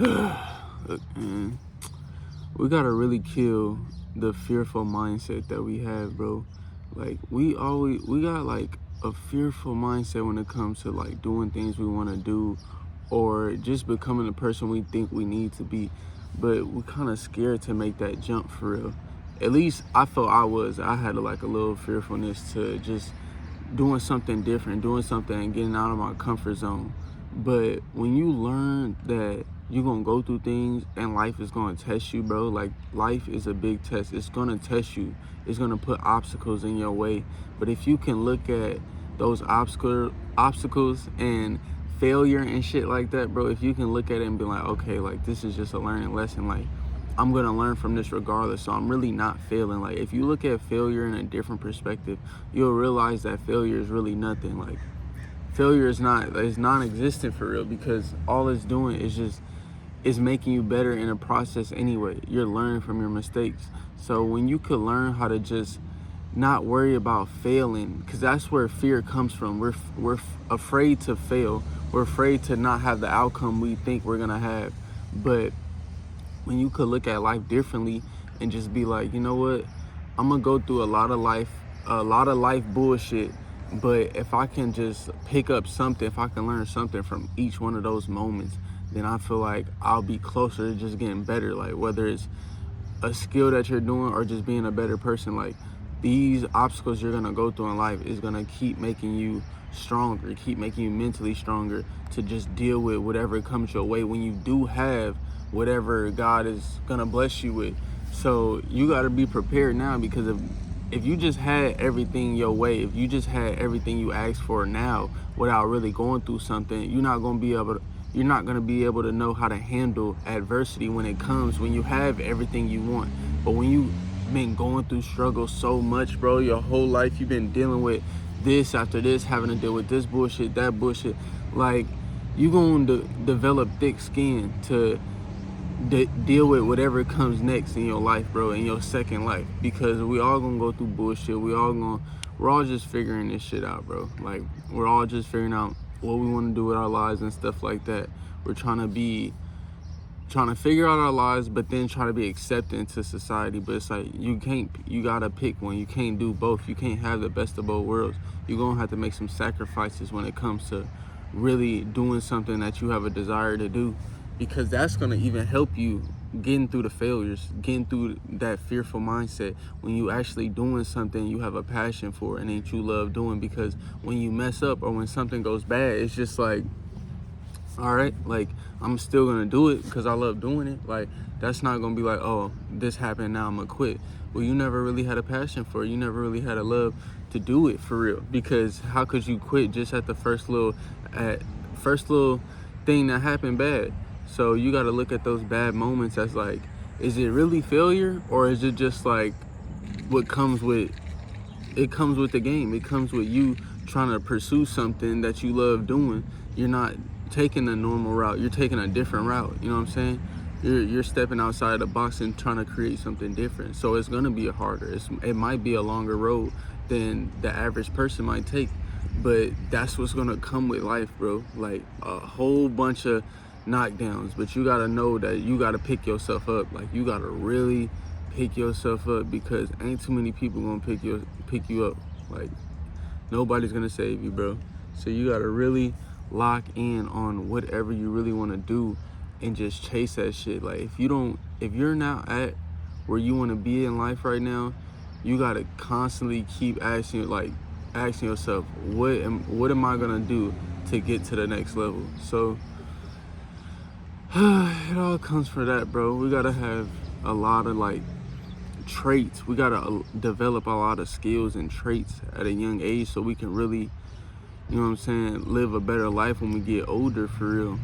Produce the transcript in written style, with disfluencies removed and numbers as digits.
Look, man, we gotta really kill the fearful mindset that we have, bro. Like we got like a fearful mindset when it comes to like doing things we want to do, or just becoming the person we think we need to be. But we're kind of scared to make that jump for real. At least I felt I had like a little fearfulness to just doing something different, doing something and getting out of my comfort zone. But when you learn that you're gonna go through things and life is gonna test you, bro, like life is a big test. It's gonna test you. It's gonna put obstacles in your way. But if you can look at those obstacles and failure and shit like that, bro, if you can look at it and be like, okay, like this is just a learning lesson, like I'm gonna learn from this regardless, so I'm really not failing. Like if you look at failure in a different perspective, you'll realize that failure is really nothing. Like failure is non-existent for real, because all it's doing is making you better in a process anyway. You're learning from your mistakes. So when you could learn how to just not worry about failing, because that's where fear comes from. We're afraid to fail. We're afraid to not have the outcome we think we're gonna have. But when you could look at life differently and just be like, you know what, I'm gonna go through a lot of life bullshit, but if I can just pick up something, if I can learn something from each one of those moments, then I feel like I'll be closer to just getting better. Like whether it's a skill that you're doing or just being a better person, like these obstacles you're gonna go through in life is gonna keep making you stronger, keep making you mentally stronger to just deal with whatever comes your way when you do have whatever God is gonna bless you with. So you gotta be prepared now, because if you just had everything your way, if you just had everything you asked for now without really going through something, you're not gonna be able to know how to handle adversity when it comes, when you have everything you want. But when you've been going through struggles so much, bro, your whole life you've been dealing with this after this, having to deal with this bullshit, that bullshit, like you gonna develop thick skin to deal with whatever comes next in your life, bro, in your second life, because we all gonna go through bullshit. We're all just figuring this shit out, bro. Like we're all just figuring out what we want to do with our lives and stuff like that. We're trying to figure out our lives, but then try to be accepted into society. But it's like you gotta pick one. You can't do both. You can't have the best of both worlds. You're gonna have to make some sacrifices when it comes to really doing something that you have a desire to do, because that's gonna even help you getting through the failures, getting through that fearful mindset when you actually doing something you have a passion for and that you love doing. Because when you mess up or when something goes bad, it's just like, all right, like I'm still gonna do it because I love doing it. Like that's not gonna be like, oh, this happened, now I'm gonna quit. Well, you never really had a passion for it. You never really had a love to do it for real, because how could you quit just at the first little thing that happened bad? So you got to look at those bad moments as like, is it really failure, or is it just like what comes with it? Comes with the game. It comes with you trying to pursue something that you love doing. You're not taking a normal route. You're taking a different route. You know what I'm saying? You're stepping outside the box and trying to create something different. So it's gonna be harder. It might be a longer road than the average person might take, but that's what's gonna come with life, bro. Like a whole bunch of knockdowns, but you gotta know that you gotta pick yourself up. Like you gotta really pick yourself up, because ain't too many people gonna pick you up. Like nobody's gonna save you, bro. So you gotta really lock in on whatever you really want to do and just chase that shit. Like if you're not at where you want to be in life right now, you gotta constantly keep asking yourself, what am I gonna do to get to the next level? So it all comes from that, bro. We gotta have a lot of like traits. We gotta develop a lot of skills and traits at a young age so we can really, you know what I'm saying, live a better life when we get older for real.